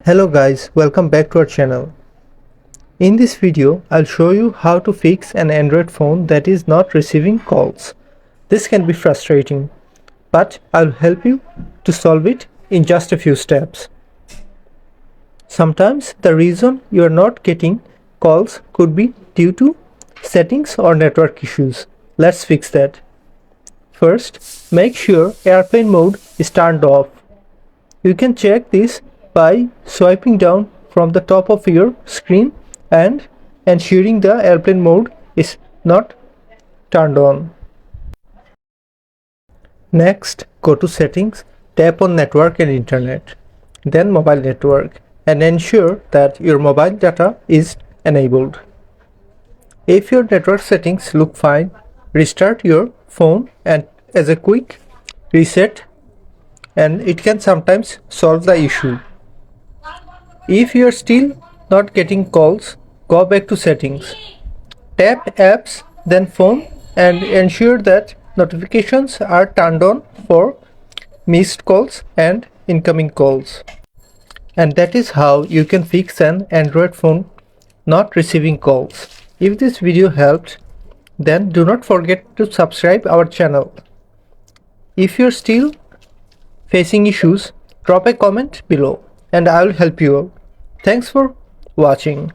Hello guys, welcome back to our channel. In this video, I'll show you how to fix an Android phone that is not receiving calls. This can be frustrating, but I'll help you to solve it in just a few steps. Sometimes the reason you are not getting calls could be due to settings or network issues. Let's fix that. First, make sure airplane mode is turned off. You can check this by swiping down from the top of your screen and ensuring the airplane mode is not turned on. Next, go to Settings, tap on Network and Internet, then Mobile Network, and ensure that your mobile data is enabled. If your network settings look fine, restart your phone and as a quick reset, and it can sometimes solve the issue. If you are still not getting calls, go back to Settings. Tap Apps, then Phone, and ensure that notifications are turned on for missed calls and incoming calls. And that is how you can fix an Android phone not receiving calls. If this video helped, then do not forget to subscribe our channel. If you're still facing issues, drop a comment below and I will help you out. Thanks for watching.